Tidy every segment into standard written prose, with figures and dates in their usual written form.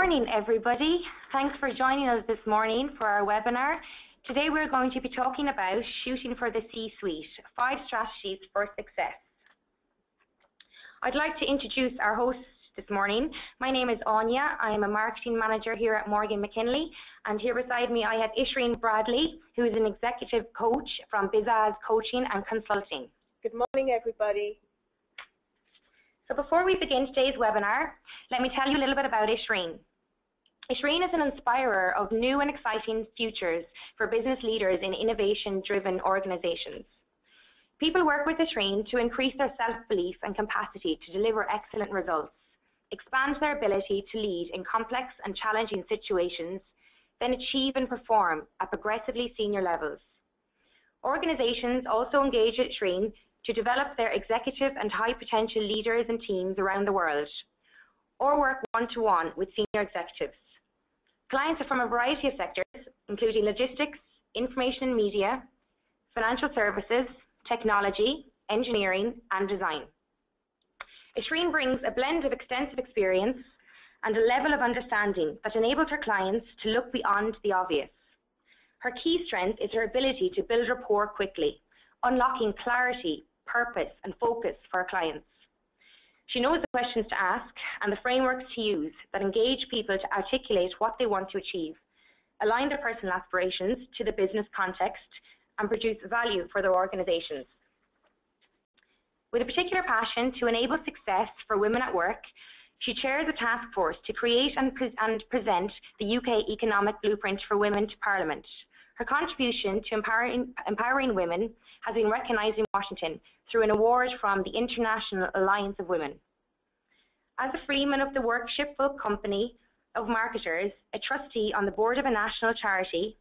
morning, everybody. Thanks for joining us this morning for our webinar. Today we're going to be talking about shooting for the C-suite, 5 strategies for success. I'd like to introduce our hosts this morning. My name is Anya. I am a marketing manager here at Morgan McKinley, and here beside me I have Ishreen Bradley, who is an executive coach from BizAz Coaching and Consulting. Good morning, everybody. So before we begin today's webinar, let me tell you a little bit about Ishreen. Ishreen is an inspirer of new and exciting futures for business leaders in innovation-driven organizations. People work with Ishreen to increase their self-belief and capacity to deliver excellent results, expand their ability to lead in complex and challenging situations, then achieve and perform at progressively senior levels. Organizations also engage Ishreen to develop their executive and high potential leaders and teams around the world, or work one-to-one with senior executives. Clients are from a variety of sectors, including logistics, information and media, financial services, technology, engineering, and design. Ishreen brings a blend of extensive experience and a level of understanding that enables her clients to look beyond the obvious. Her key strength is her ability to build rapport quickly, unlocking clarity, purpose, and focus for her clients. She knows the questions to ask and the frameworks to use that engage people to articulate what they want to achieve, align their personal aspirations to the business context, and produce value for their organizations. With a particular passion to enable success for women at work, she chairs a task force to create and present the UK Economic Blueprint for Women to Parliament. Her contribution to empowering women has been recognised in Washington through an award from the International Alliance of Women. As a freeman of the Worshipful Company of Marketers, a trustee on the board of a national charity,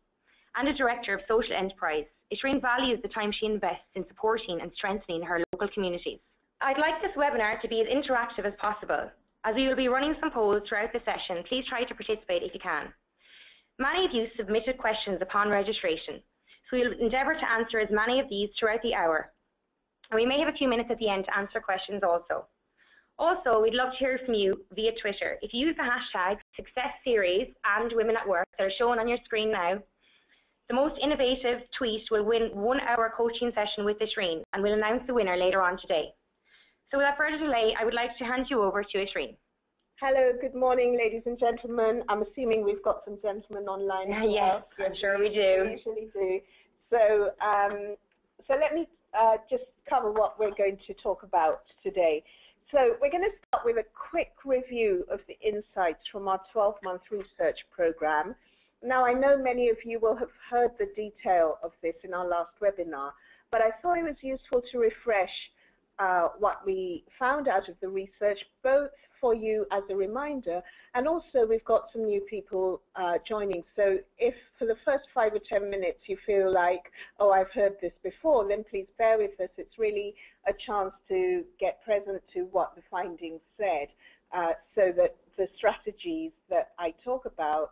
and a director of social enterprise, Ishreen values the time she invests in supporting and strengthening her local communities. I'd like this webinar to be as interactive as possible. As we will be running some polls throughout the session, please try to participate if you can. Many of you submitted questions upon registration, so we'll endeavour to answer as many of these throughout the hour. And we may have a few minutes at the end to answer questions also. Also, we'd love to hear from you via Twitter. If you use the hashtag #SuccessSeries and Women at Work that are shown on your screen now, the most innovative tweet will win 1 hour coaching session with Ishreen, and we'll announce the winner later on today. So without further delay, I would like to hand you over to Ishreen. Hello, good morning, ladies and gentlemen. I'm assuming we've got some gentlemen online as Yes, well. I'm sure we do. We usually do. So, let me just cover what we're going to talk about today. So we're going to start with a quick review of the insights from our 12-month research program. Now, I know many of you will have heard the detail of this in our last webinar, but I thought it was useful to refresh what we found out of the research, both for you as a reminder, and also we've got some new people joining. So if for the first 5 or 10 minutes you feel like, oh, I've heard this before, then please bear with us. It's really a chance to get present to what the findings said, so that the strategies that I talk about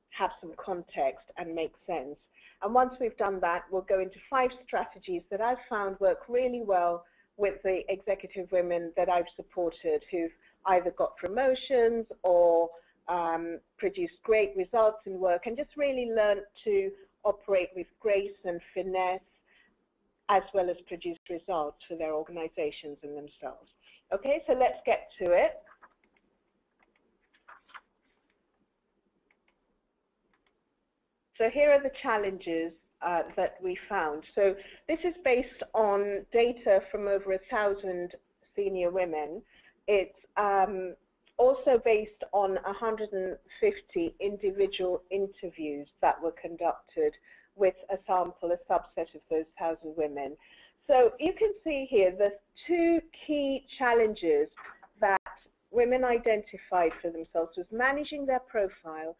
have some context and make sense. And once we've done that, we'll go into 5 strategies that I've found work really well with the executive women that I've supported who've either got promotions or produced great results in work and just really learned to operate with grace and finesse as well as produce results for their organizations and themselves. Okay, so let's get to it. So here are the challenges that we found. So this is based on data from over 1,000 senior women. It's also based on 150 individual interviews that were conducted with a sample, a subset of those 1,000 women. So you can see here the 2 key challenges that women identified for themselves was managing their profile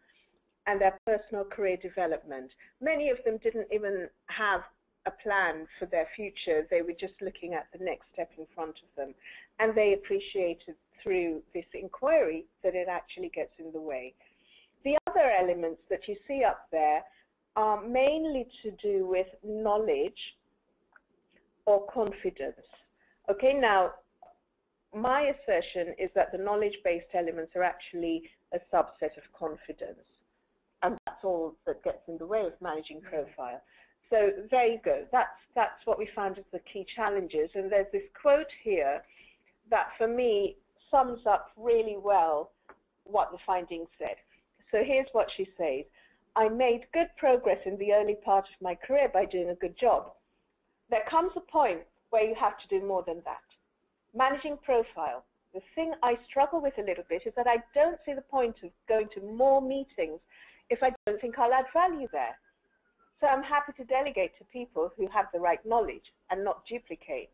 and their personal career development. Many of them didn't even have a plan for their future. They were just looking at the next step in front of them. And they appreciated through this inquiry that it actually gets in the way. The other elements that you see up there are mainly to do with knowledge or confidence. Okay, now my assertion is that the knowledge-based elements are actually a subset of confidence. And that's all that gets in the way of managing profile. So there you go. That's what we found as the key challenges. And there's this quote here that, for me, sums up really well what the findings said. So here's what she says. I made good progress in the early part of my career by doing a good job. There comes a point where you have to do more than that. Managing profile. The thing I struggle with a little bit is that I don't see the point of going to more meetings if I don't think I'll add value there. So I'm happy to delegate to people who have the right knowledge and not duplicate.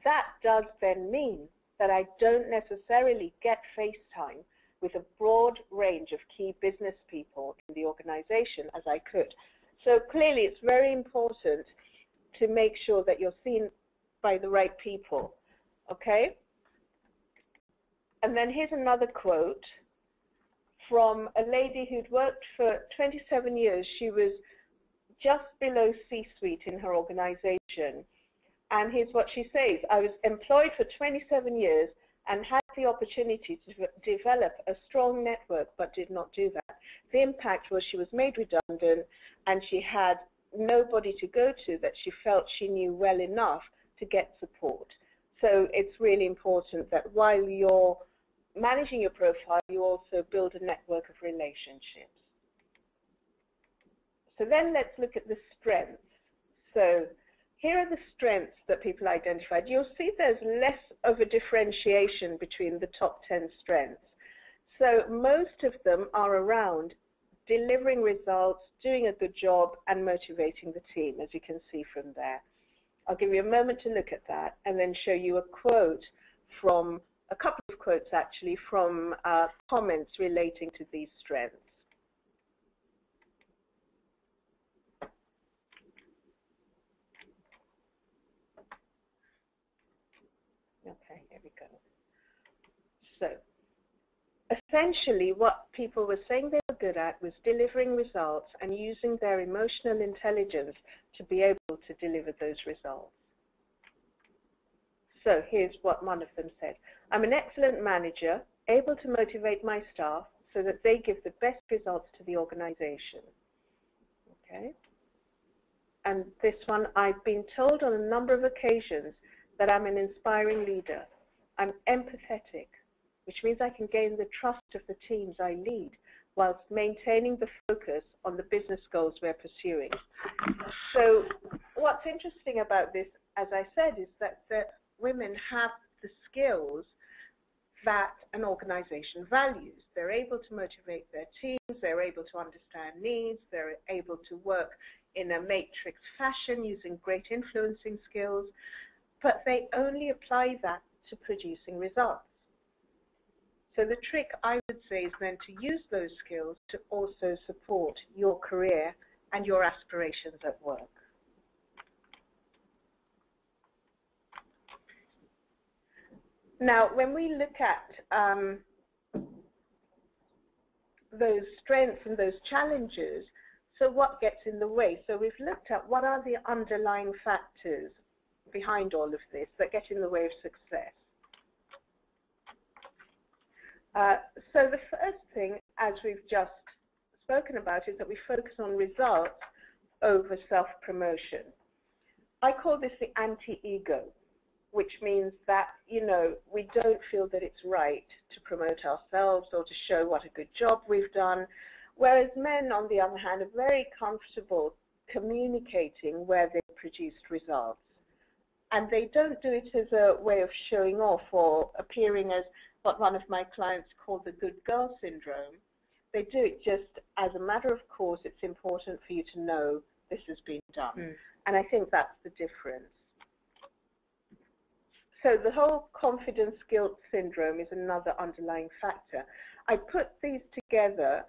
That does then mean that I don't necessarily get face time with a broad range of key business people in the organization as I could. So clearly it's very important to make sure that you're seen by the right people, okay? And then here's another quote from a lady who'd worked for 27 years. She was just below C-suite in her organization. And here's what she says. I was employed for 27 years and had the opportunity to develop a strong network, but did not do that. The impact was she was made redundant, and she had nobody to go to that she felt she knew well enough to get support. So it's really important that while you're managing your profile, you also build a network of relationships. So then let's look at the strengths. So here are the strengths that people identified. You'll see there's less of a differentiation between the top 10 strengths. So most of them are around delivering results, doing a good job, and motivating the team, as you can see from there. I'll give you a moment to look at that and then show you a quote from, a couple of quotes actually, from comments relating to these strengths. Okay, here we go. So, essentially what people were saying they were good at was delivering results and using their emotional intelligence to be able to deliver those results. So here's what one of them said. I'm an excellent manager, able to motivate my staff so that they give the best results to the organization. Okay. And this one, I've been told on a number of occasions that I'm an inspiring leader. I'm empathetic, which means I can gain the trust of the teams I lead whilst maintaining the focus on the business goals we're pursuing. So what's interesting about this, as I said, is that the women have the skills that an organization values. They're able to motivate their teams, they're able to understand needs, they're able to work in a matrix fashion using great influencing skills, but they only apply that to producing results. So the trick, I would say, is then to use those skills to also support your career and your aspirations at work. Now, when we look at those strengths and those challenges, so what gets in the way? So we've looked at what are the underlying factors behind all of this that get in the way of success. So the first thing, as we've just spoken about, is that we focus on results over self-promotion. I call this the anti-ego, which means that, you know, we don't feel that it's right to promote ourselves or to show what a good job we've done, whereas men, on the other hand, are very comfortable communicating where they've produced results. And they don't do it as a way of showing off or appearing as what one of my clients called the good girl syndrome. They do it just as a matter of course. It's important for you to know this has been done. And I think that's the difference. So the whole confidence guilt syndrome is another underlying factor. I put these together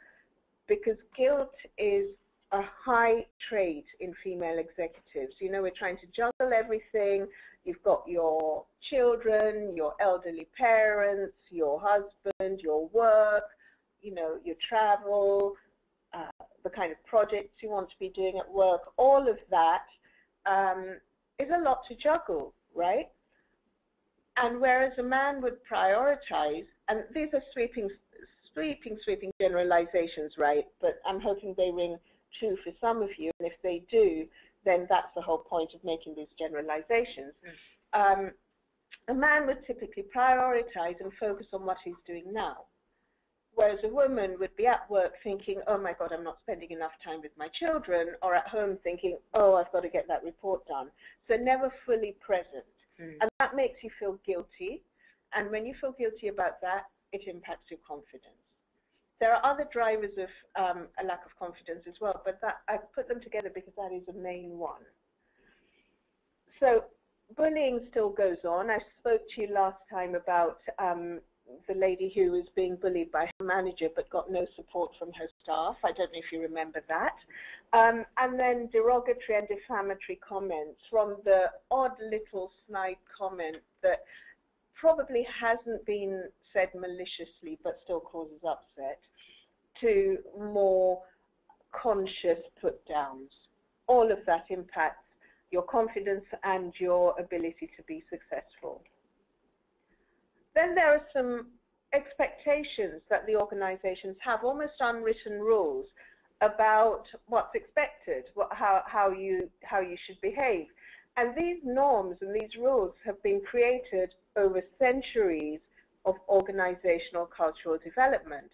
because guilt is a high trait in female executives. You know, we're trying to juggle everything. You've got your children, your elderly parents, your husband, your work, you know, your travel, the kind of projects you want to be doing at work. All of that is a lot to juggle, right? And whereas a man would prioritize, and these are sweeping generalizations, right? But I'm hoping they ring true for some of you, and if they do, then that's the whole point of making these generalizations. A man would typically prioritize and focus on what he's doing now, whereas a woman would be at work thinking, oh my God, I'm not spending enough time with my children, or at home thinking, oh, I've got to get that report done. So never fully present. And that makes you feel guilty. And when you feel guilty about that, it impacts your confidence. There are other drivers of a lack of confidence as well, but that, I've put them together because that is a main one. So bullying still goes on. I spoke to you last time about the lady who was being bullied by her manager but got no support from her staff. I don't know if you remember that. And then derogatory and defamatory comments, from the odd little snide comment that probably hasn't been said maliciously but still causes upset, to more conscious put-downs. All of that impacts your confidence and your ability to be successful. Then there are some expectations that the organizations have, almost unwritten rules about what's expected, how you should behave. And these norms and these rules have been created over centuries of organizational cultural development.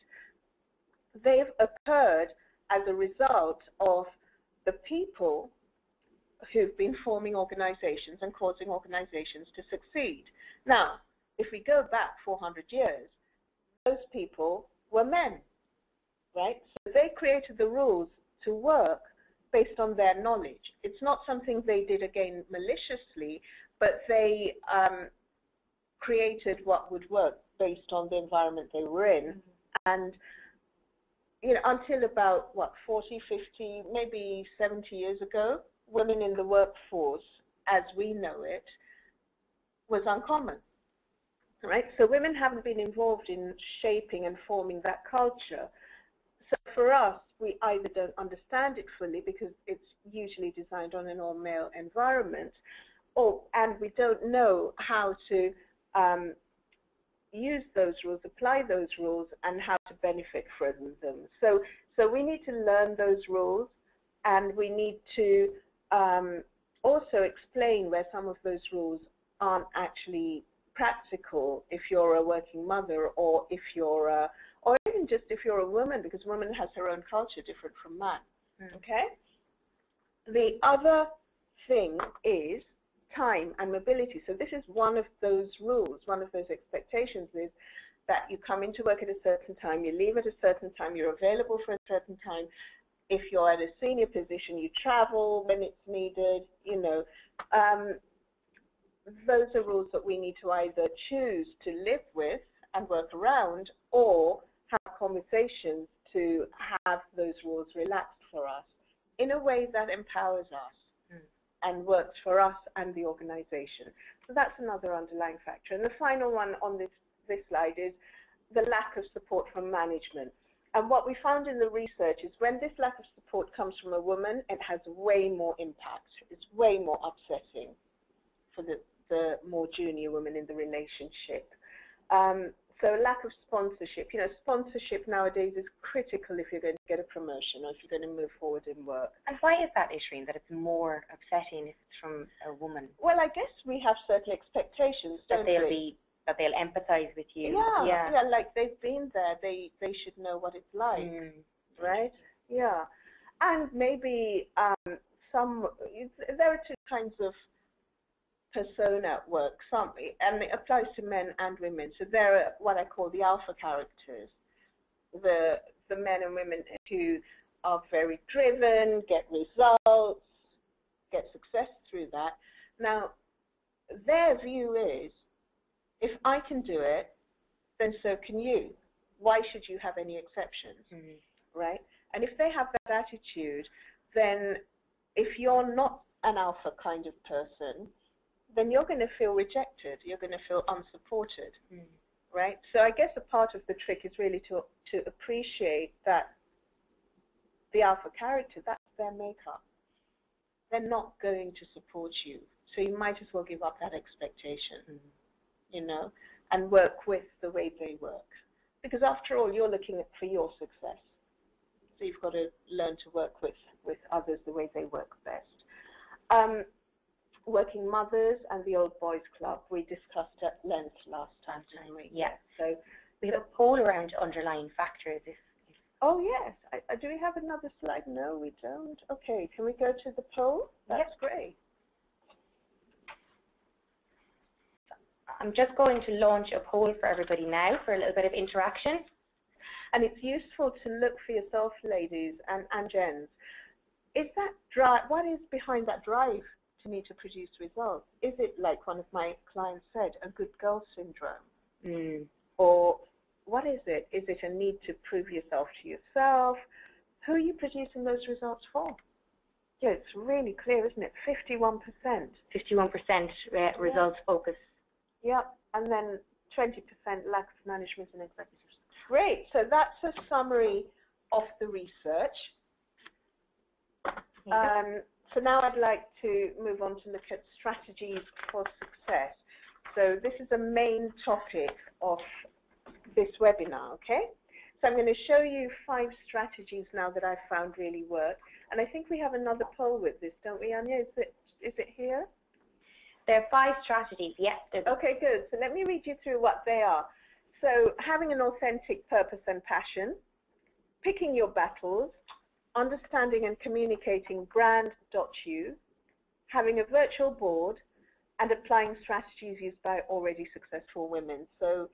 They've occurred as a result of the people who've been forming organizations and causing organizations to succeed. Now, if we go back 400 years, those people were men, right? So they created the rules to work based on their knowledge. It's not something they did, again, maliciously, but they created what would work based on the environment they were in. And you know, until about, what, 40, 50, maybe 70 years ago, women in the workforce, as we know it, was uncommon, right? So women haven't been involved in shaping and forming that culture. So for us, we either don't understand it fully because it's usually designed on an all-male environment, and we don't know how to use those rules, apply those rules, and how to benefit from them. So we need to learn those rules, and we need to also explain where some of those rules aren't actually practical if you're a working mother, or if you're or even just if you're a woman, because woman has her own culture different from man. Okay? The other thing is time and mobility. So this is one of those rules, one of those expectations, is that you come into work at a certain time, you leave at a certain time, you're available for a certain time. If you're at a senior position, you travel when it's needed, you know. Those are rules that we need to either choose to live with and work around, or have conversations to have those rules relaxed for us in a way that empowers us and works for us and the organization. So that's another underlying factor. And the final one on this slide is the lack of support from management. And what we found in the research is when this lack of support comes from a woman, it has way more impact. It's way more upsetting for the more junior women in the relationship. So lack of sponsorship. You know, sponsorship nowadays is critical if you're going to get a promotion or if you're going to move forward in work. And why is that, Ishreen, that it's more upsetting if it's from a woman? Well, I guess we have certain expectations, don't we? That they'll empathize with you. Yeah, like they've been there. They should know what it's like, right? Yeah. And maybe there are two kinds of persona at work, and it applies to men and women. So there are what I call the alpha characters, the men and women who are very driven, get results, get success through that. Now, their view is, if I can do it, then so can you. Why should you have any exceptions, right? And if they have that attitude, then if you're not an alpha kind of person, then you're going to feel rejected. You're going to feel unsupported, right? So I guess a part of the trick is really to appreciate that the alpha character, that's their makeup. They're not going to support you. So you might as well give up that expectation, you know, and work with the way they work. because after all, you're looking for your success. So you've got to learn to work with others the way they work best. Working mothers and the Old Boys Club, we discussed at length last time, didn't we? Yeah. So we have a poll around underlying factors. Oh, yes. Do we have another slide? No, we don't. Okay, can we go to the poll? That's great. I'm just going to launch a poll for everybody now for a little bit of interaction. And it's useful to look for yourself, ladies and gents. Is that drive? What is behind that drive to me to produce results? Is it, like one of my clients said, a good girl syndrome? Or what is it? Is it a need to prove yourself to yourself? Who are you producing those results for? Yeah, it's really clear, isn't it? 51%. 51% results focus. Yep, and then 20% lacks management and executives. Great, so that's a summary of the research. So now I'd like to move on to look at strategies for success. So this is the main topic of this webinar, okay? So I'm going to show you 5 strategies now that I've found really work. And I think we have another poll with this, don't we, Anya? Is it here? There are 5 strategies, yes. Okay, good. So let me read you through what they are. So having an authentic purpose and passion, picking your battles, understanding and communicating brand.you, having a virtual board, and applying strategies used by already successful women. So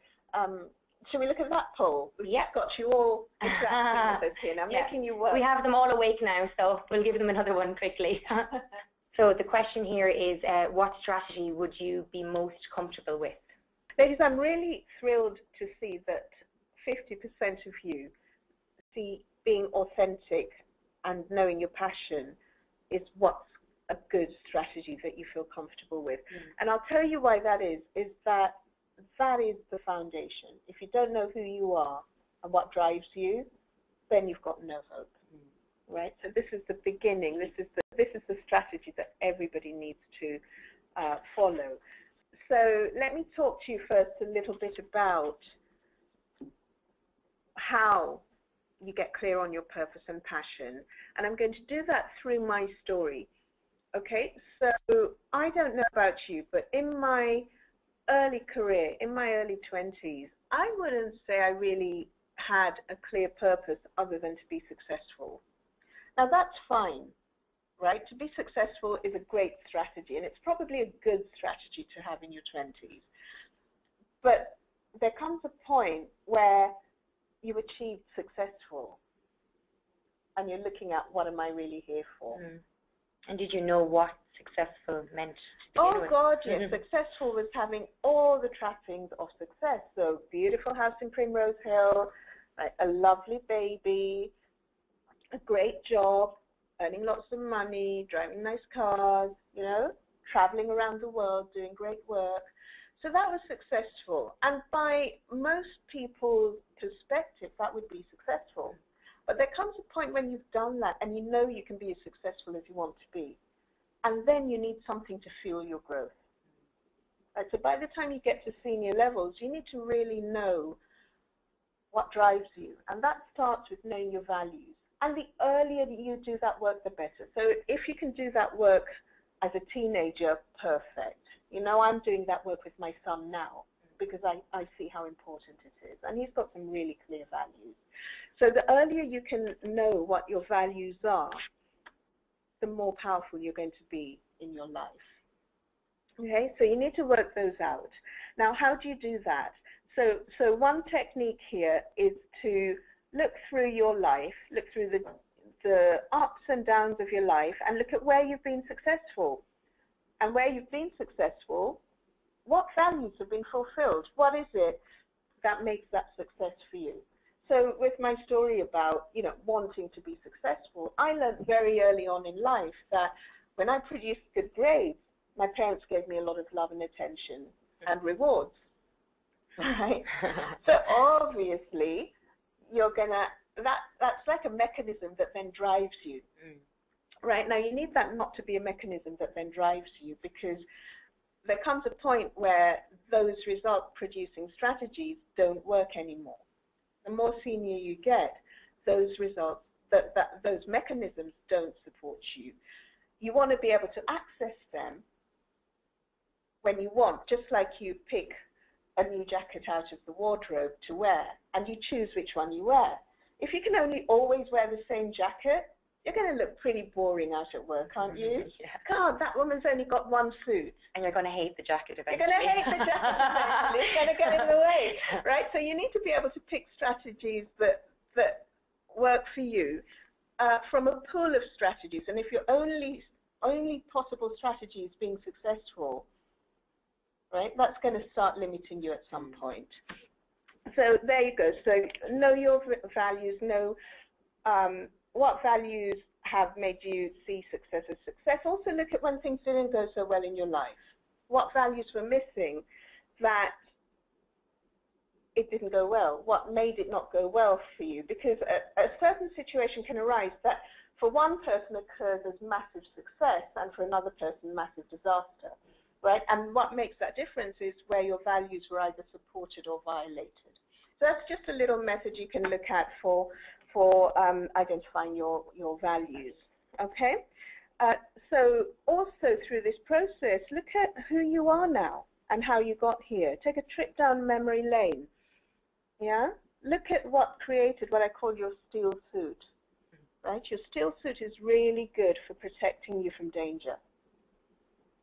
should we look at that poll? Yeah. Got you all interacting with us here. I'm making you work. We have them all awake now, so we'll give them another one quickly. So the question here is, what strategy would you be most comfortable with? Ladies, I'm really thrilled to see that 50% of you see being authentic and knowing your passion is what's a good strategy that you feel comfortable with. And I'll tell you why that is that is the foundation. If you don't know who you are and what drives you, then you've got no hope. Right? So this is the beginning. This is the strategy that everybody needs to follow. So let me talk to you first a little bit about how you get clear on your purpose and passion. And I'm going to do that through my story. Okay, so I don't know about you, but in my early career, in my early 20s, I wouldn't say I really had a clear purpose other than to be successful. Now that's fine, right? To be successful is a great strategy, and it's probably a good strategy to have in your 20s. But there comes a point where you achieved successful, and you're looking at, what am I really here for? And did you know what successful meant to begin with? Oh, God, yes. Successful was having all the trappings of success. So beautiful house in Primrose Hill, a lovely baby, a great job, earning lots of money, driving nice cars, you know, traveling around the world, doing great work. So that was successful. And by most people's perspective, that would be successful. But there comes a point when you've done that and you know you can be as successful as you want to be. And then you need something to fuel your growth. Right, so by the time you get to senior levels, you need to really know what drives you. And that starts with knowing your values. And the earlier you do that work, the better. So if you can do that work as a teenager, perfect. You know, I'm doing that work with my son now because I see how important it is. And he's got some really clear values. So the earlier you can know what your values are, the more powerful you're going to be in your life. Okay, so you need to work those out. Now, how do you do that? So one technique here is to look through your life, look through the ups and downs of your life, and look at where you've been successful. And where you've been successful, what values have been fulfilled? What is it that makes that success for you? So with my story about, you know, wanting to be successful, I learned very early on in life that when I produced good grades, my parents gave me a lot of love and attention and rewards. Right? So obviously, you're gonna, that's like a mechanism that then drives you. Right? Now, you need that not to be a mechanism that then drives you, because there comes a point where those result-producing strategies don't work anymore. The more senior you get, those results, those mechanisms don't support you. You want to be able to access them when you want, just like you pick a new jacket out of the wardrobe to wear, and you choose which one you wear. If you can only always wear the same jacket, you're going to look pretty boring out at work, aren't you? Yeah. God, that woman's only got one suit. And you're going to hate the jacket eventually. You're going to hate the jacket eventually. It's going to get in the way, right? So you need to be able to pick strategies that work for you from a pool of strategies. And if your only possible strategy is being successful, right, that's going to start limiting you at some point. So there you go. So know your values, know what values have made you see success as success. Also look at when things didn't go so well in your life. What values were missing that it didn't go well? What made it not go well for you? Because a certain situation can arise that for one person occurs as massive success and for another person massive disaster, right? And what makes that difference is where your values were either supported or violated. So that's just a little method you can look at for identifying your values, okay? So also through this process, look at who you are now and how you got here. Take a trip down memory lane, yeah? Look at what created what I call your steel suit, right? Your steel suit is really good for protecting you from danger,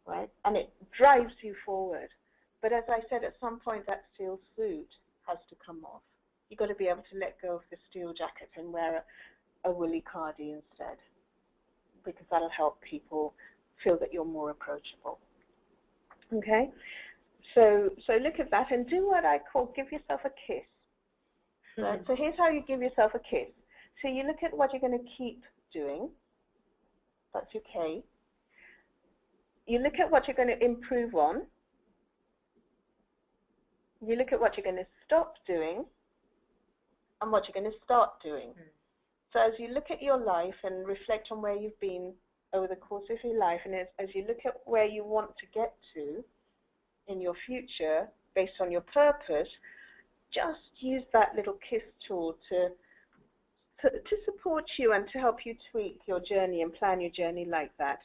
right? And it drives you forward. But as I said, at some point that steel suit has to come off. You've got to be able to let go of the steel jacket and wear a woolly cardi instead, because that'll help people feel that you're more approachable. Okay? So look at that and do what I call give yourself a kiss. Right? So here's how you give yourself a kiss. So you look at what you're going to keep doing. That's okay. You look at what you're going to improve on. You look at what you're going to stop doing and what you're going to start doing. So as you look at your life and reflect on where you've been over the course of your life, and as you look at where you want to get to in your future based on your purpose, just use that little KISS tool to support you and to help you tweak your journey and plan your journey like that.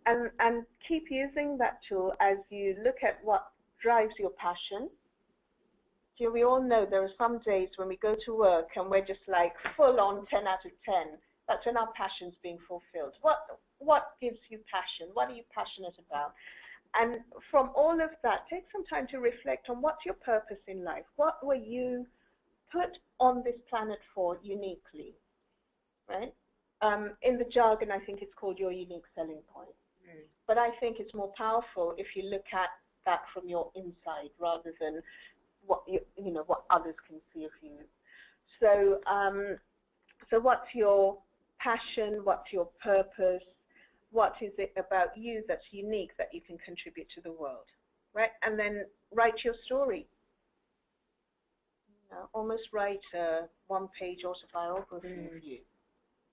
And keep using that tool as you look at what drives your passion. So we all know there are some days when we go to work and we're just like full on 10 out of 10. That's when our passion's being fulfilled. What gives you passion? What are you passionate about? And from all of that, take some time to reflect on what's your purpose in life. What were you put on this planet for uniquely, right? In the jargon, I think it's called your unique selling point. But I think it's more powerful if you look at that from your inside rather than what what others can see of you. So, so what's your passion? What's your purpose? What is it about you that's unique that you can contribute to the world, right? And then write your story. Almost write a one-page autobiography of you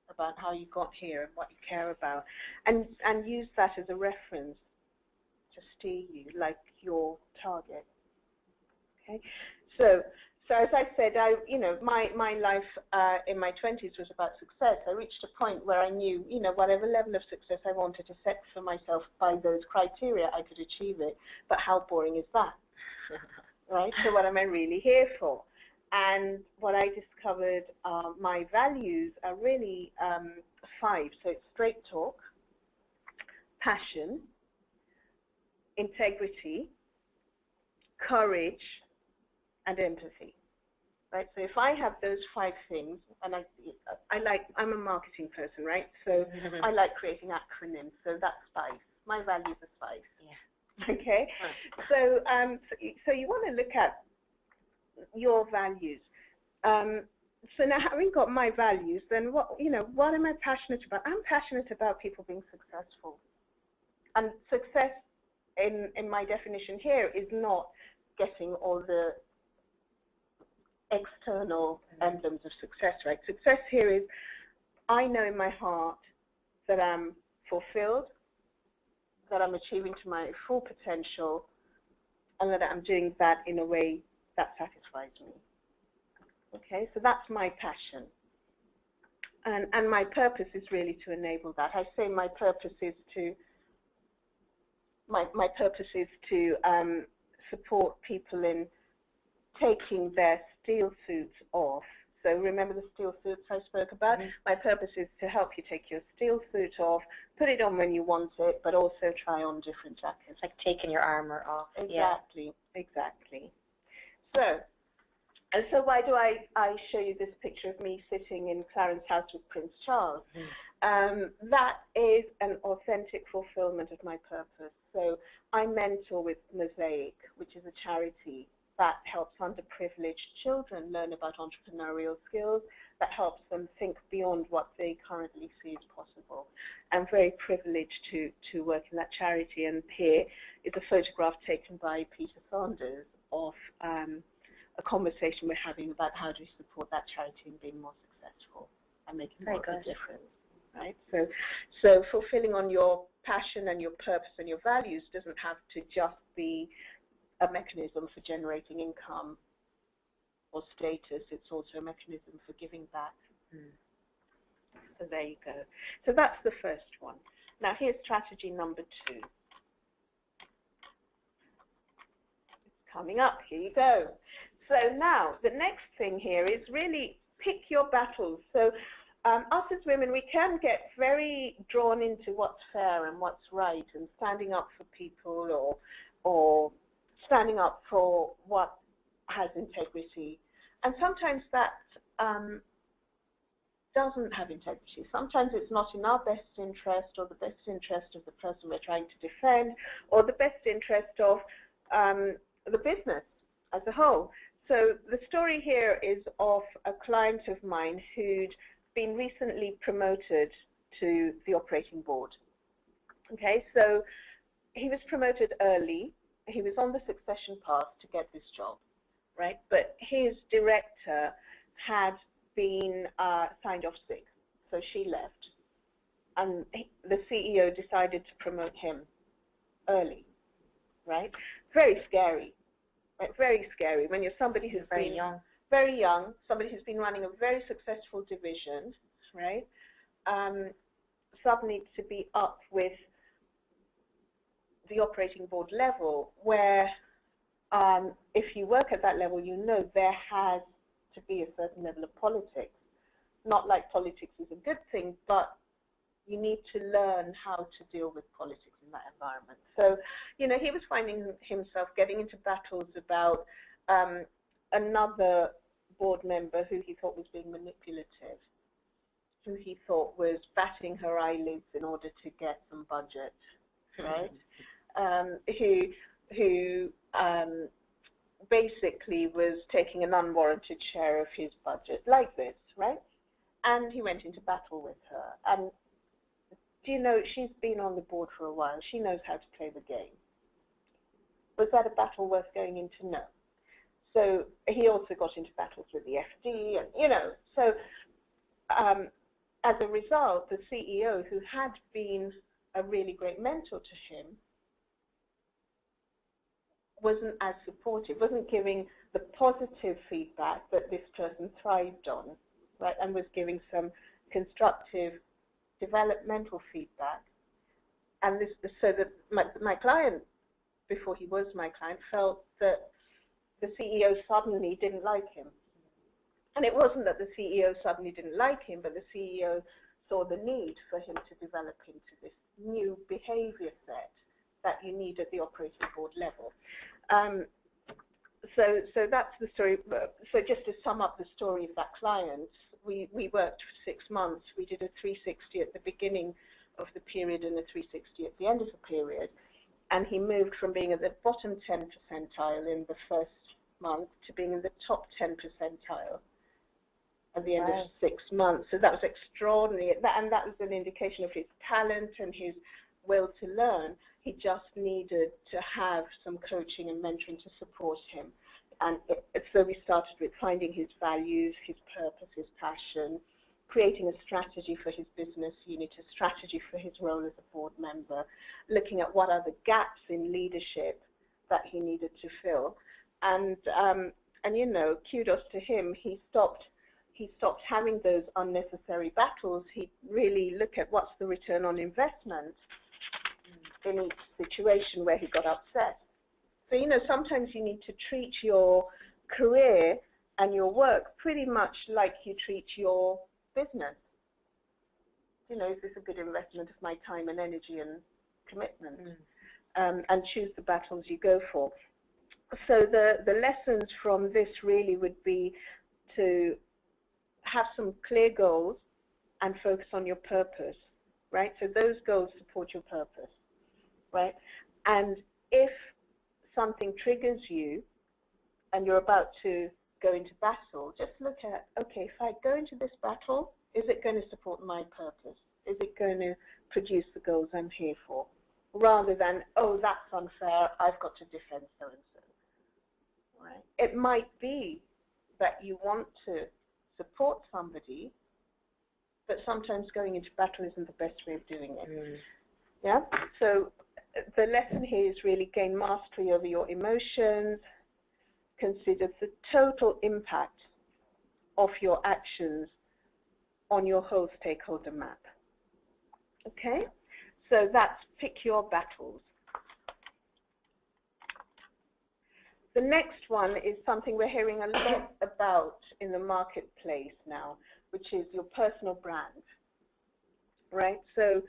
about how you got here and what you care about, and use that as a reference to steer you like your target. Okay, so as I said, my life in my 20s was about success. I reached a point where I knew, whatever level of success I wanted to set for myself by those criteria, I could achieve it. But how boring is that, right? So what am I really here for? And what I discovered, my values are really 5. So it's straight talk, passion, integrity, courage, and empathy. Right? So if I have those 5 things, and I'm a marketing person, right? So I like creating acronyms. So that's SPICE. My values are SPICE. Yeah. Okay. So so you want to look at your values. So now, having got my values, then what am I passionate about? I'm passionate about people being successful. And success, in my definition here, is not getting all the external emblems of success, right? Success here is, I know in my heart that I'm fulfilled, that I'm achieving to my full potential, and that I'm doing that in a way that satisfies me, Okay, so that's my passion. And my purpose is really to enable that. I say my purpose is to support people in taking their steel suits off. So remember the steel suits I spoke about? Mm-hmm. My purpose is to help you take your steel suit off, put it on when you want it, but also try on different jackets. It's like taking your armor off. Exactly, exactly. So why do I show you this picture of me sitting in Clarence House with Prince Charles? Mm-hmm. That is an authentic fulfillment of my purpose. So I mentor with Mosaic, which is a charity that helps underprivileged children learn about entrepreneurial skills, that helps them think beyond what they currently see as possible. I'm very privileged to work in that charity, and here is a photograph taken by Peter Saunders of a conversation we're having about how do we support that charity in being more successful and making more of a difference, right? So fulfilling on your passion and your purpose and your values doesn't have to just be a mechanism for generating income or status. It's also a mechanism for giving back. So there you go. So that's the first one. Now here's strategy number 2. It's coming up. Here you go. So now the next thing here is really pick your battles. So us as women, we can get very drawn into what's fair and what's right and standing up for people or standing up for what has integrity. And sometimes that doesn't have integrity. Sometimes it's not in our best interest or the best interest of the person we're trying to defend or the best interest of the business as a whole. So the story here is of a client of mine who'd been recently promoted to the operating board. Okay, so he was promoted early. He was on the succession path to get this job, right? But his director had been signed off sick, so she left. And the CEO decided to promote him early, right? Very scary. Right, very scary when you're somebody who's very young, somebody who's been running a very successful division, right? Suddenly to be up with the operating board level, where if you work at that level, you know there has to be a certain level of politics. Not like politics is a good thing, but you need to learn how to deal with politics in that environment. So, you know, he was finding himself getting into battles about another board member who he thought was being manipulative, who he thought was batting her eyelids in order to get some budget, right? Who basically was taking an unwarranted share of his budget, like this, right? And he went into battle with her. And do you know, she's been on the board for a while. She knows how to play the game. Was that a battle worth going into? No. So he also got into battles with the FD, and, you know, so as a result, the CEO, who had been a really great mentor to him, wasn't as supportive, wasn't giving the positive feedback that this person thrived on, right, and was giving some constructive developmental feedback. And this, so that my client, before he was my client, felt that the CEO suddenly didn't like him. And it wasn't that the CEO suddenly didn't like him, but the CEO saw the need for him to develop into this new behavior set that you need at the operating board level. So that's the story. So just to sum up the story of that client, we worked for 6 months. We did a 360 at the beginning of the period and a 360 at the end of the period. And he moved from being at the bottom 10 percentile in the first month to being in the top 10 percentile at the end of 6 months. So that was extraordinary. And that was an indication of his talent and his will to learn. He just needed to have some coaching and mentoring to support him. And so we started with finding his values, his purpose, his passion, creating a strategy for his business unit, a strategy for his role as a board member, looking at what are the gaps in leadership that he needed to fill. And And you know, kudos to him. He stopped having those unnecessary battles. He really looked at what's the return on investment in each situation where he got upset. So, you know, sometimes you need to treat your career and your work pretty much like you treat your business. You know, is this a good investment of my time and energy and commitment? And choose the battles you go for. So the lessons from this really would be to have some clear goals and focus on your purpose, right? So those goals support your purpose, right? And if something triggers you and you're about to go into battle, just look at, okay, if I go into this battle, is it going to support my purpose? Is it going to produce the goals I'm here for? Rather than, oh, that's unfair, I've got to defend so-and-so. Right? It might be that you want to support somebody, but sometimes going into battle isn't the best way of doing it. Yeah? So the lesson here is really gain mastery over your emotions, consider the total impact of your actions on your whole stakeholder map. Okay? So that's pick your battles. The next one is something we're hearing a lot about in the marketplace now, which is your personal brand, right? So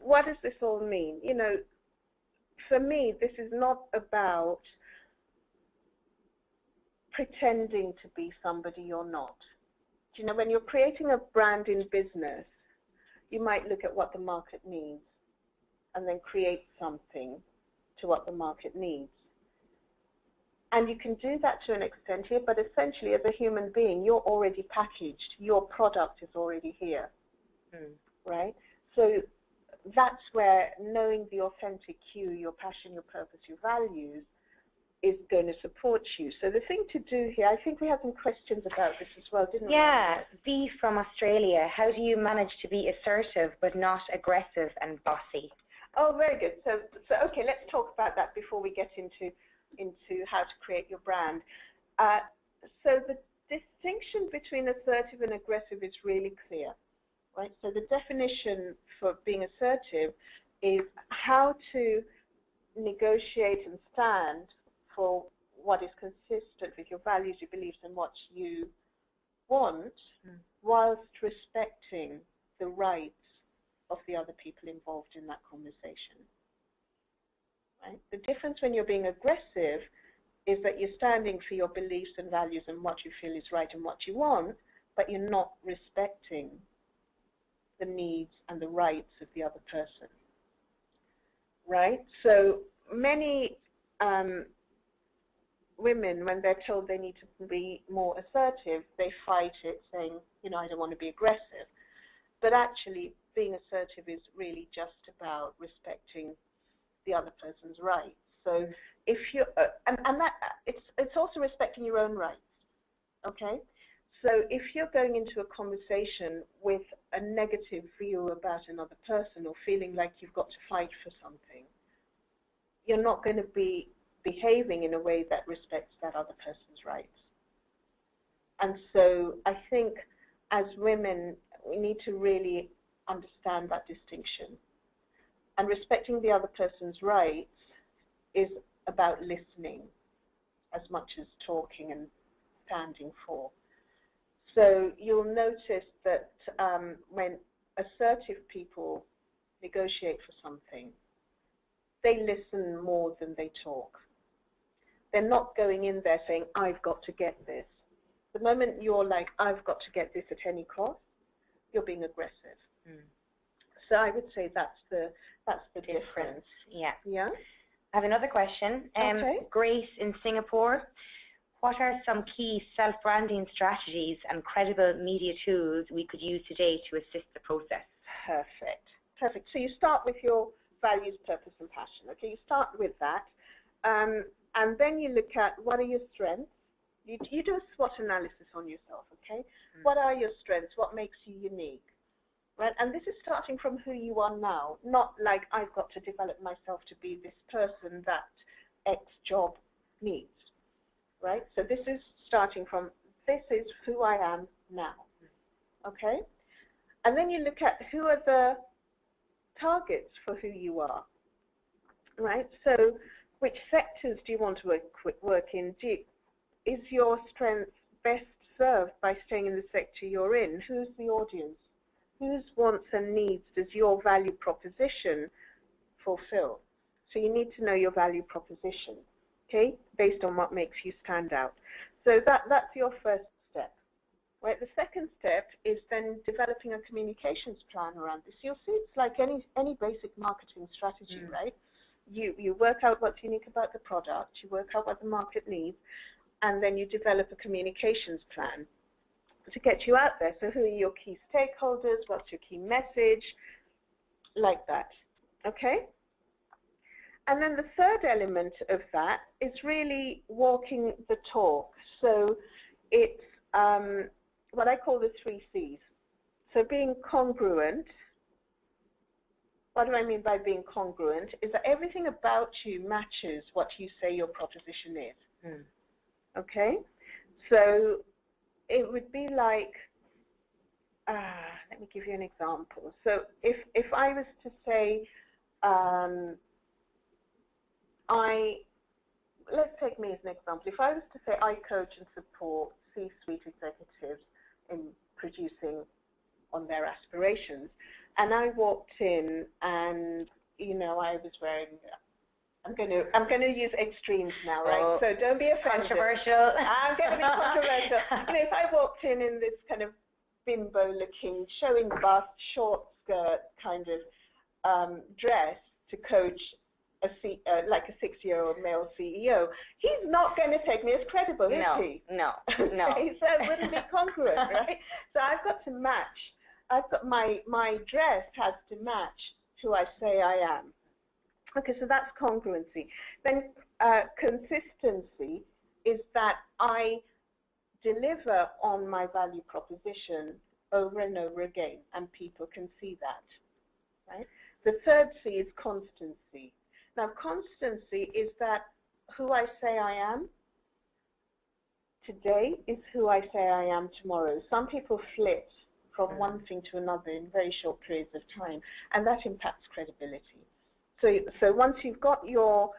what does this all mean? You know, for me, this is not about pretending to be somebody you're not. You know, when you're creating a brand in business, you might look at what the market needs and then create something to what the market needs. And you can do that to an extent here, but essentially as a human being, you're already packaged. Your product is already here, right? So that's where knowing the authentic you, your passion, your purpose, your values, is going to support you. So the thing to do here, I think we had some questions about this as well, didn't we? Yeah, B from Australia. How do you manage to be assertive but not aggressive and bossy? Oh, very good. So okay, let's talk about that before we get into how to create your brand. So the distinction between assertive and aggressive is really clear, right? So the definition for being assertive is how to negotiate and stand for what is consistent with your values, your beliefs, and what you want, whilst respecting the rights of the other people involved in that conversation. Right? The difference when you're being aggressive is that you're standing for your beliefs and values and what you feel is right and what you want, but you're not respecting the needs and the rights of the other person. Right? So many women, when they're told they need to be more assertive, they fight it, saying, you know, I don't want to be aggressive. But actually, being assertive is really just about respecting the other person's rights. So if you and that it's also respecting your own rights. Okay, so if you're going into a conversation with a negative view about another person or feeling like you've got to fight for something, you're not going to be behaving in a way that respects that other person's rights. And so I think as women, we need to really understand that distinction. And respecting the other person's rights is about listening as much as talking and standing for. So you'll notice that when assertive people negotiate for something, they listen more than they talk. They're not going in there saying, I've got to get this. The moment you're like, I've got to get this at any cost, you're being aggressive. So I would say that's the difference. Yeah. Yeah. I have another question. Okay. Grace in Singapore. What are some key self-branding strategies and credible media tools we could use today to assist the process? Perfect. Perfect. So you start with your values, purpose, and passion. Okay, you start with that. And then you look at what are your strengths. You do a SWOT analysis on yourself, okay? What are your strengths? What makes you unique? Right? And this is starting from who you are now, not like I've got to develop myself to be this person that X job needs. right? So this is starting from, this is who I am now, okay? And then you look at who are the targets for who you are, right? So which sectors do you want to work in? Is your strength best served by staying in the sector you're in? Who's the audience? Whose wants and needs does your value proposition fulfill? So you need to know your value proposition, okay, based on what makes you stand out. So that's your first step. Right. The second step is then developing a communications plan around this. You'll see it's like any basic marketing strategy, right? You work out what's unique about the product, you work out what the market needs, and then you develop a communications plan to get you out there. So who are your key stakeholders? What's your key message? Like that, okay? And then the third element of that is really walking the talk. So it's what I call the 3 C's. So being congruent. What do I mean by being congruent? Is that everything about you matches what you say your proposition is. Okay? So it would be like, let me give you an example. So if I was to say, let's take me as an example. If I was to say I coach and support C-suite executives in producing on their aspirations, and I walked in and, you know, I was wearing, I'm going to use extremes now, right? Oh, so don't be offended. Controversial. I'm going to be controversial. You know, if I walked in this kind of bimbo-looking, showing bust, short skirt kind of dress to coach like a 60-year-old male CEO, he's not going to take me as credible, is he? No. So it wouldn't be congruent, right? So I've got to match. I've got my dress has to match who I say I am. Okay, so that's congruency. Then consistency is that I deliver on my value proposition over and over again, and people can see that, right? The third C is constancy. Now, constancy is that who I say I am today is who I say I am tomorrow. Some people flip from one thing to another in very short periods of time, and that impacts credibility. So once you've got your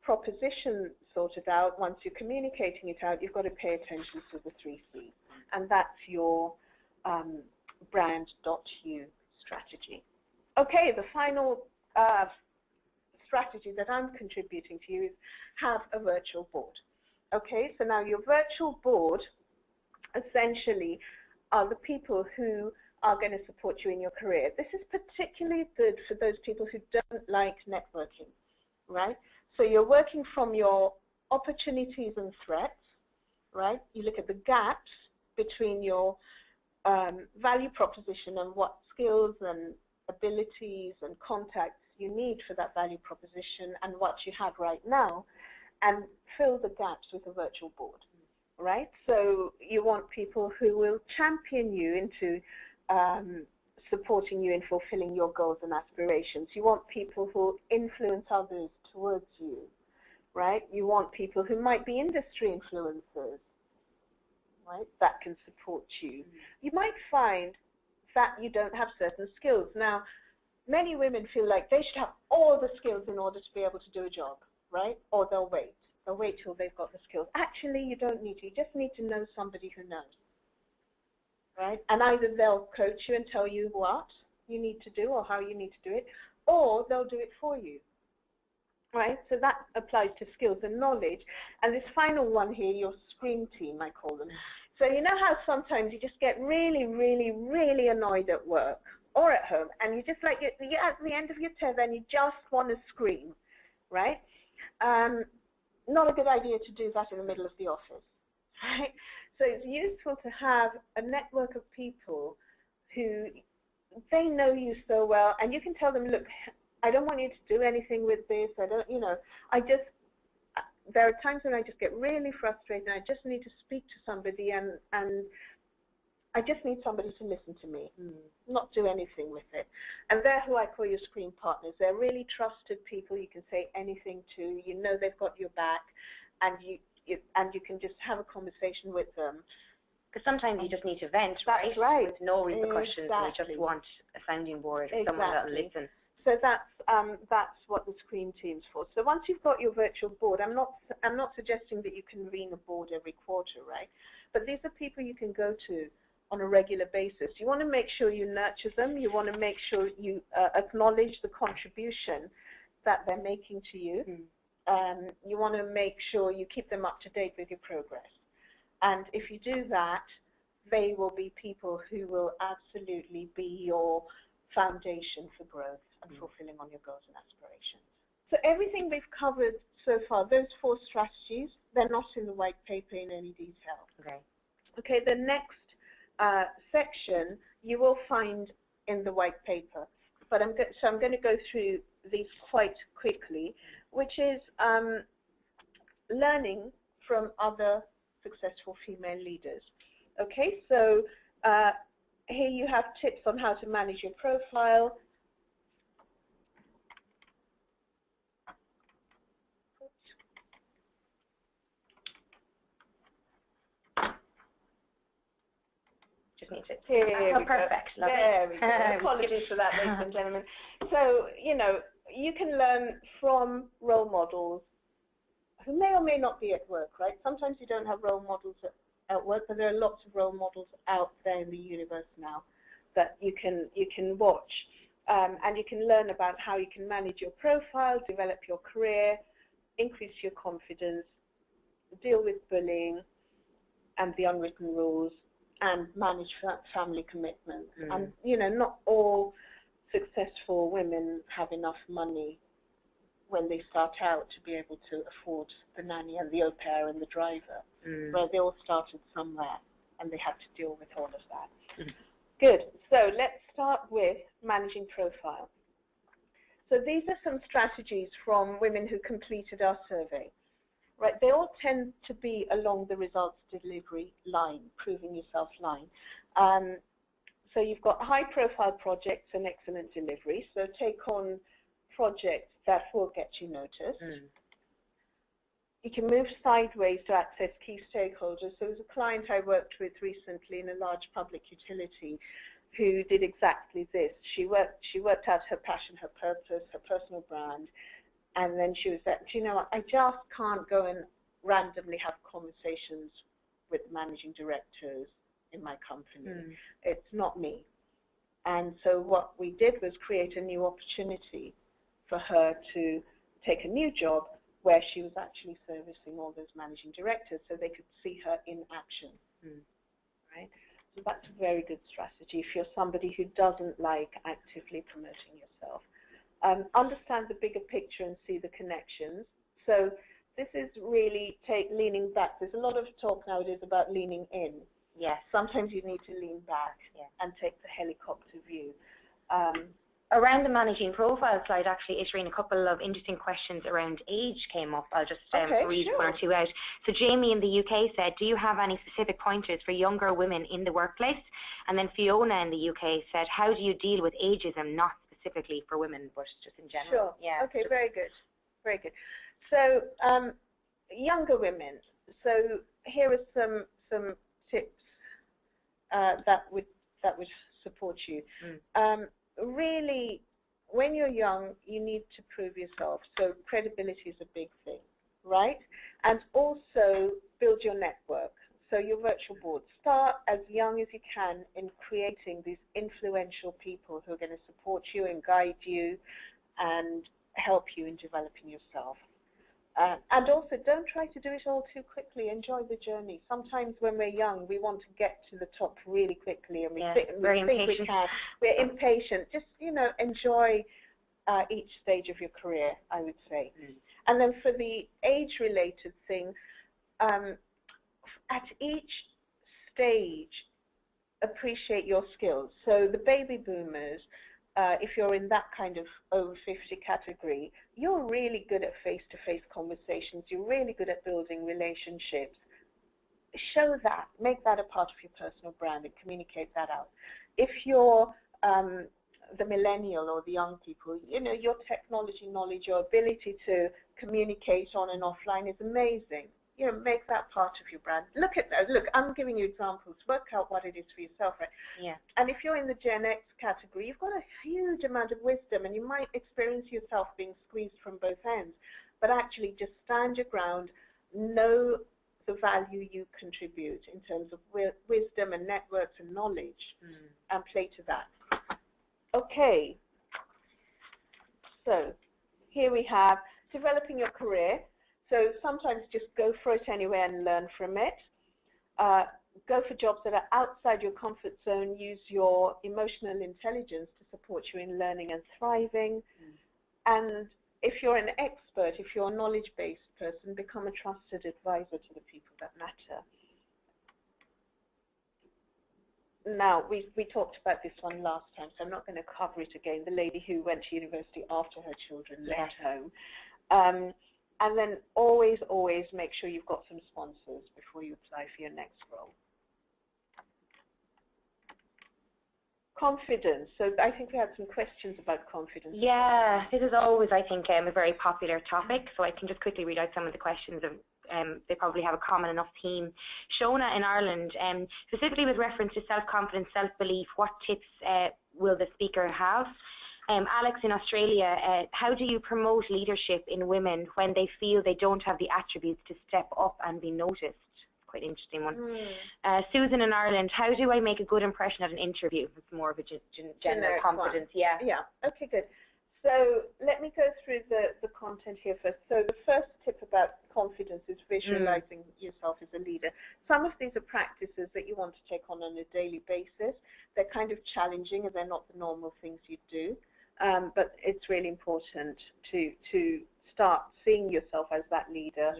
proposition sorted out, once you're communicating it out, you've got to pay attention to the 3 C's, and that's your brand.you strategy. Okay, the final strategy that I'm contributing to you is have a virtual board. Okay, so now your virtual board essentially are the people who are going to support you in your career. This is particularly good for those people who don't like networking, right? So you're working from your opportunities and threats, right? You look at the gaps between your value proposition and what skills and abilities and contacts you need for that value proposition and what you have right now, and fill the gaps with a virtual board, right? So you want people who will champion you into supporting you in fulfilling your goals and aspirations. You want people who influence others towards you, right? You want people who might be industry influencers, right, that can support you. You might find that you don't have certain skills. Now, many women feel like they should have all the skills in order to be able to do a job, right? Or they'll wait. They'll wait till they've got the skills. Actually, you don't need to. You just need to know somebody who knows, right? And either they'll coach you and tell you what you need to do or how you need to do it, or they'll do it for you, right? So that applies to skills and knowledge. And this final one here, your scream team, I call them. So you know how sometimes you just get really, really, really annoyed at work or at home, and you just like, you're at the end of your tether and you just want to scream, right? Not a good idea to do that in the middle of the office, right? So it's useful to have a network of people who, they know you so well, and you can tell them, look, I don't want you to do anything with this, I don't, you know, there are times when I just get really frustrated and I just need to speak to somebody, and I just need somebody to listen to me, not do anything with it. And they're who I call your screen partners. They're really trusted people you can say anything to. You know they've got your back, and and you can just have a conversation with them. Because sometimes you just need to vent, That's right. With no repercussions. Exactly. You just want a sounding board, Exactly. someone that'll listen. So that's what the screen team's for. So once you've got your virtual board, I'm not suggesting that you can convene a board every quarter, right? But these are people you can go to on a regular basis. You want to make sure you nurture them. You want to make sure you acknowledge the contribution that they're making to you. You want to make sure you keep them up to date with your progress. And if you do that, they will be people who will absolutely be your foundation for growth and fulfilling on your goals and aspirations. So everything we've covered so far, those 4 strategies, they're not in the white paper in any detail. Okay, the next section you will find in the white paper, but I'm going to go through these quite quickly, which is learning from other successful female leaders. Okay, so here you have tips on how to manage your profile. Just need to. Here we perfect. Go. There we go. Apologies for that, ladies and gentlemen. So, you know, you can learn from role models who may or may not be at work, right? Sometimes you don't have role models at work, but there are lots of role models out there in the universe now that you can watch, and you can learn about how you can manage your profile, develop your career, increase your confidence, deal with bullying and the unwritten rules, and manage family commitments. And you know, not all successful women have enough money when they start out to be able to afford the nanny and the au pair and the driver. Where they all started somewhere and they had to deal with all of that. Good. So let's start with managing profile. So these are some strategies from women who completed our survey. Right, they all tend to be along the results delivery line, proving yourself line. So you've got high profile projects and excellent delivery. So take on projects that will get you noticed. You can move sideways to access key stakeholders. So there's a client I worked with recently in a large public utility who did exactly this. She worked out her passion, her purpose, her personal brand. And then she was like, do you know what, I just can't go and randomly have conversations with managing directors in my company. It's not me. And so what we did was create a new opportunity for her to take a new job where she was actually servicing all those managing directors so they could see her in action. Right? So that's a very good strategy if you're somebody who doesn't like actively promoting yourself. Understand the bigger picture and see the connections. So this is really leaning back. There's a lot of talk nowadays about leaning in. Yes. Sometimes you need to lean back and take the helicopter view. Around the managing profile slide, actually, Ishreen, a couple of interesting questions around age came up. I'll just read one or two out. So Jamie in the UK said, do you have any specific pointers for younger women in the workplace? And then Fiona in the UK said, how do you deal with ageism, not specifically for women, but just in general? Sure. Yeah. Okay, very good. Very good. So younger women. So here are some tips that would support you. Really, when you're young, you need to prove yourself. So credibility is a big thing, right? And also build your network. So your virtual board, start as young as you can in creating these influential people who are going to support you and guide you and help you in developing yourself. And also, don't try to do it all too quickly. Enjoy the journey. Sometimes when we're young, we want to get to the top really quickly, and we think we can. We're impatient. Just, you know, enjoy each stage of your career, I would say. And then for the age-related thing, at each stage, appreciate your skills. So the baby boomers, if you're in that kind of over 50 category, you're really good at face-to-face conversations. You're really good at building relationships. Show that. Make that a part of your personal brand and communicate that out. If you're the millennial or the young people, you know, your technology knowledge, your ability to communicate on and offline is amazing. make that part of your brand. Look at that. Look, I'm giving you examples. Work out what it is for yourself, right? Yeah. And if you're in the Gen X category, you've got a huge amount of wisdom, and you might experience yourself being squeezed from both ends. But actually, just stand your ground, know the value you contribute in terms of wisdom and networks and knowledge, and play to that. Okay. So here we have developing your career. So sometimes just go for it anyway and learn from it. Go for jobs that are outside your comfort zone. Use your emotional intelligence to support you in learning and thriving. And if you're an expert, if you're a knowledge-based person, become a trusted advisor to the people that matter. Now, we talked about this one last time, so I'm not going to cover it again. The lady who went to university after her children left home. And then always make sure you've got some sponsors before you apply for your next role. Confidence. So I think we had some questions about confidence. Yeah, this is always, I think, a very popular topic. So I can just quickly read out some of the questions. They probably have a common enough theme. Shona in Ireland, specifically with reference to self-confidence, self-belief, what tips will the speaker have? Alex in Australia, how do you promote leadership in women when they feel they don't have the attributes to step up and be noticed? Quite an interesting one. Susan in Ireland, how do I make a good impression at an interview? It's more of a general confidence. Yeah. Okay, good. So let me go through the content here first. So the first tip about confidence is visualizing yourself as a leader. Some of these are practices that you want to take on a daily basis. They're kind of challenging and they're not the normal things you do. But it's really important to start seeing yourself as that leader,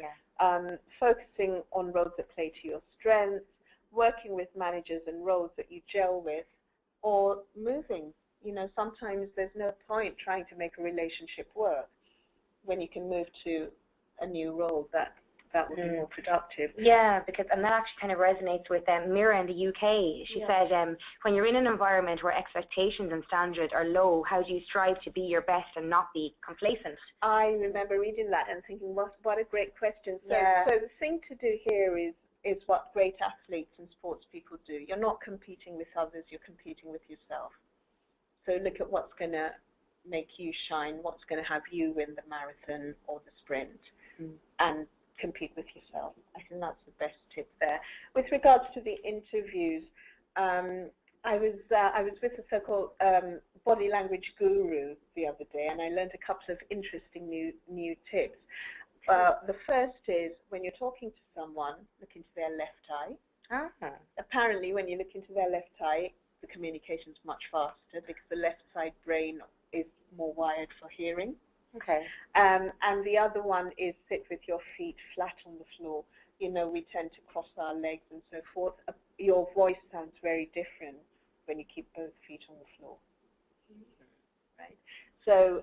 focusing on roles that play to your strengths, working with managers and roles that you gel with, or moving. Sometimes there's no point trying to make a relationship work when you can move to a new role that would be more productive. Yeah, and that actually kind of resonates with Mira in the UK. She said, when you're in an environment where expectations and standards are low, how do you strive to be your best and not be complacent? I remember reading that and thinking, what a great question. So the thing to do here is what great athletes and sports people do. You're not competing with others, you're competing with yourself. So look at what's going to make you shine, what's going to have you win the marathon or the sprint, and compete with yourself. I think that's the best tip there. With regards to the interviews, I was with a so-called body language guru the other day, and I learned a couple of interesting new tips. The first is when you're talking to someone, look into their left eye. Apparently, when you look into their left eye, the communication is much faster because the left side brain is more wired for hearing. Okay. And the other one is sit with your feet flat on the floor. We tend to cross our legs and so forth. Your voice sounds very different when you keep both feet on the floor. Right. So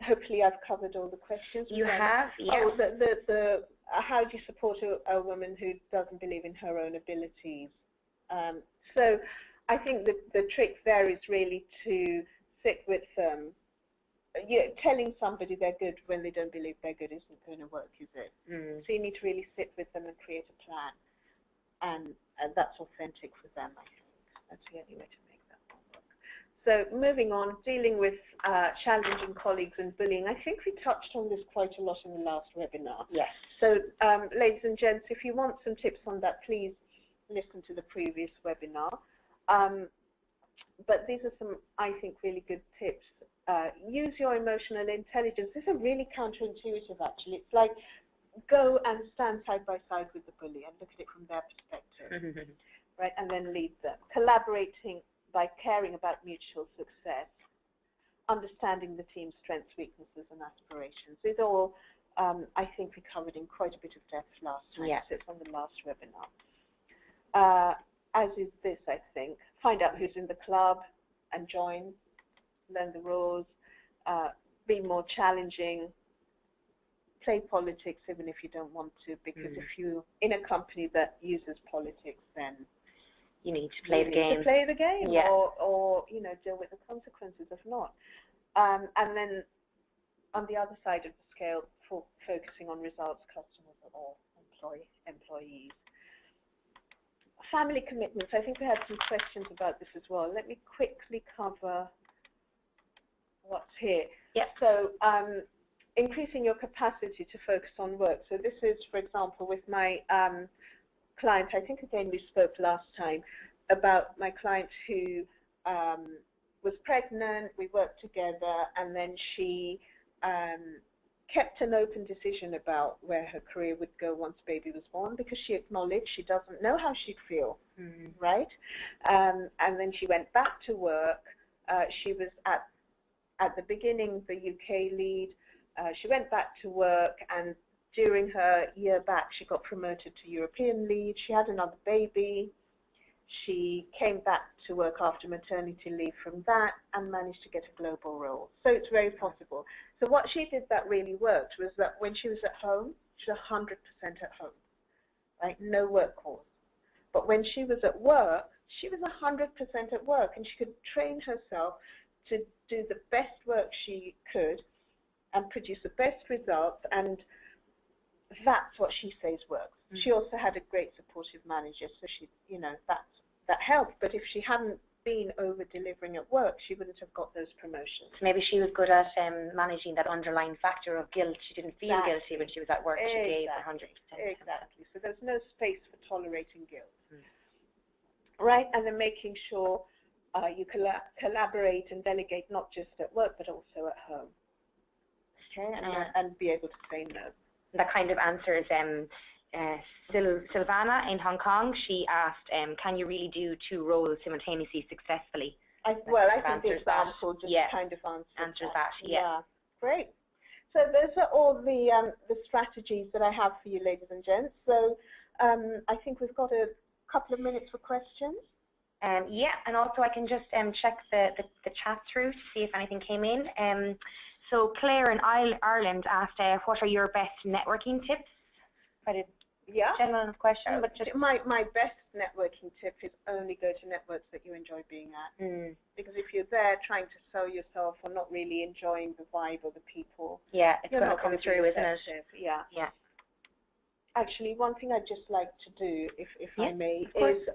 hopefully I've covered all the questions. You have? Yeah. Oh, how do you support a woman who doesn't believe in her own abilities? So I think the trick there is really to sit with them. Telling somebody they're good when they don't believe they're good isn't going to work, is it? So you need to really sit with them and create a plan, and that's authentic for them, I think. That's the only way to make that work. So moving on, dealing with challenging colleagues and bullying. I think we touched on this quite a lot in the last webinar. Yes. So ladies and gents, if you want some tips on that, please listen to the previous webinar. But these are some, I think, really good tips. Use your emotional intelligence. This is really counterintuitive, actually. It's like go and stand side by side with the bully and look at it from their perspective, right? And then lead them. Collaborating by caring about mutual success. Understanding the team's strengths, weaknesses, and aspirations. These are all, I think, we covered in quite a bit of depth last time. So it's on the last webinar. As is this, I think. Find out who's in the club and join. Learn the rules, be more challenging, play politics even if you don't want to, because if you're in a company that uses politics, then you need to play the game. Or deal with the consequences if not. And then on the other side of the scale, focusing on results, customers, or employees. Family commitments. I think we had some questions about this as well. Let me quickly cover what's here. Yep. So increasing your capacity to focus on work. So this is, for example, with my client, I think again we spoke last time about my client who was pregnant, we worked together, and then she kept an open decision about where her career would go once baby was born, because she acknowledged she doesn't know how she'd feel, right? And then she went back to work. She was at the beginning the UK lead. She went back to work, and during her year back, she got promoted to European lead. She had another baby. She came back to work after maternity leave from that and managed to get a global role. So it's very possible. So what she did that really worked was that when she was at home, she was 100% at home, right? No work calls. But when she was at work, she was 100% at work, and she could train herself to do the best work she could and produce the best results, and that's what she says works. She also had a great supportive manager, so she, that helped. But if she hadn't been over-delivering at work, she wouldn't have got those promotions. So maybe she was good at managing that underlying factor of guilt. She didn't feel guilty when she was at work. She gave 100%. Exactly. So there's no space for tolerating guilt. Right? And then making sure you collaborate and delegate not just at work, but also at home. Okay? And be able to say no. That kind of answers Silvana in Hong Kong. She asked, can you really do two roles simultaneously successfully? I think the example just kind of answers that. Yeah. Great. So those are all the strategies that I have for you, ladies and gents. So I think we've got a couple of minutes for questions. Yeah, and also I can just check the chat through to see if anything came in. So Claire in Ireland asked, what are your best networking tips? Quite a general question, but just my best networking tip is only go to networks that you enjoy being at. Because if you're there trying to sell yourself or not really enjoying the vibe or the people, it's going to come through, isn't it? Yeah. Actually, one thing I'd just like to do, if I may, is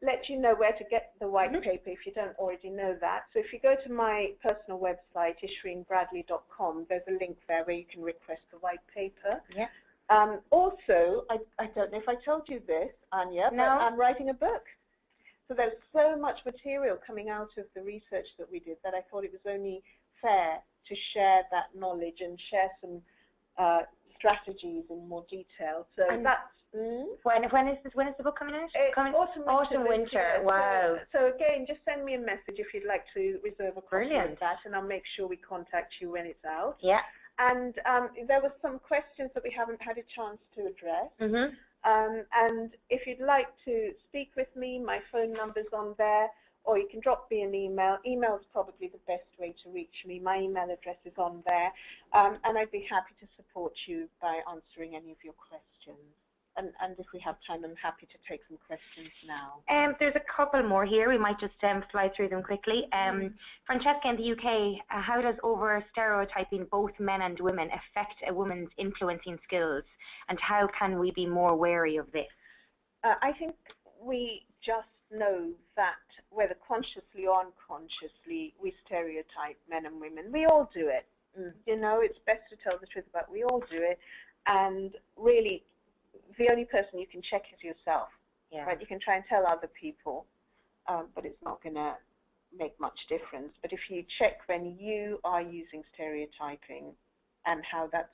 let you know where to get the white paper if you don't already know that. So if you go to my personal website, ishreenbradley.com, there's a link there where you can request the white paper. Yeah. Also, I don't know if I told you this, Anya, but I'm writing a book. So there's so much material coming out of the research that we did that I thought it was only fair to share that knowledge and share some strategies in more detail. So that's when is the book coming out? Autumn, winter. Wow. So again, just send me a message if you'd like to reserve a copy of that, and I'll make sure we contact you when it's out. Yeah. And there were some questions that we haven't had a chance to address. And if you'd like to speak with me, my phone number's on there, or you can drop me an email. Email is probably the best way to reach me. My email address is on there, and I'd be happy to support you by answering any of your questions. And if we have time, I'm happy to take some questions now. There's a couple more here. We might just fly through them quickly. Francesca in the UK, how does over-stereotyping both men and women affect a woman's influencing skills, and how can we be more wary of this? I think we just know that whether consciously or unconsciously, we stereotype men and women. We all do it. It's best to tell the truth about it. We all do it. And really, the only person you can check is yourself. Right? You can try and tell other people, but it's not going to make much difference. But if you check when you are using stereotyping and how that's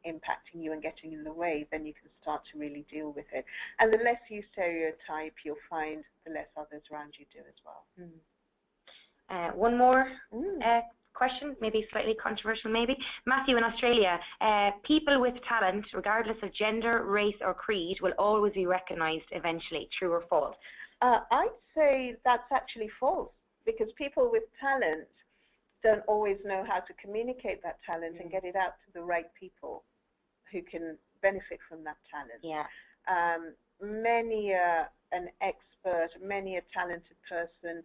impacting you and getting in the way, then you can start to really deal with it. And the less you stereotype, you'll find the less others around you do as well. One more question, maybe slightly controversial maybe. Matthew in Australia, people with talent, regardless of gender, race or creed, will always be recognised eventually. True or false? I'd say that's actually false, because people with talent don't always know how to communicate that talent and get it out to the right people who can benefit from that talent. Many an expert, many a talented person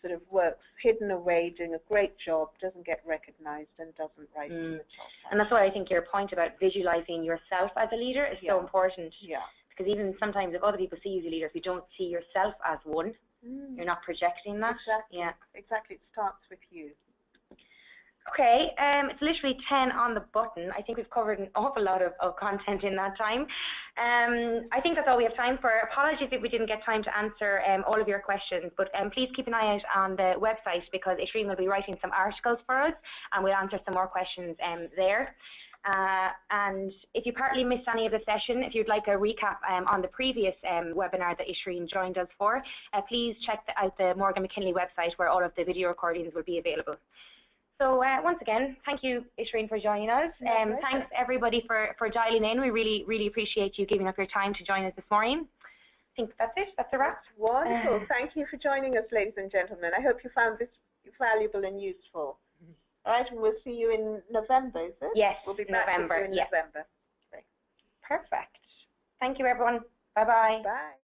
sort of works hidden away, doing a great job, doesn't get recognized and doesn't rise to the top. And that's why I think your point about visualizing yourself as a leader is so important. Yeah. Because even sometimes if other people see you as a leader, if you don't see yourself as one, you're not projecting that. Exactly. Yeah. Exactly. It starts with you. Okay, it's literally 10 on the button. I think we've covered an awful lot of content in that time. I think that's all we have time for. Apologies if we didn't get time to answer all of your questions, but please keep an eye out on the website because Ishreen will be writing some articles for us and we'll answer some more questions there. And if you partly missed any of the session, if you'd like a recap on the previous webinar that Ishreen joined us for, please check out the Morgan McKinley website where all of the video recordings will be available. So once again, thank you, Ishreen, for joining us. Thanks, everybody, for dialing in. We really appreciate you giving up your time to join us this morning. I think that's it. That's a wrap. That's wonderful. Thank you for joining us, ladies and gentlemen. I hope you found this valuable and useful. All right, and we'll see you in November, is it? Yes, we'll be back November. with you in November. Perfect. Thank you, everyone. Bye-bye. Bye.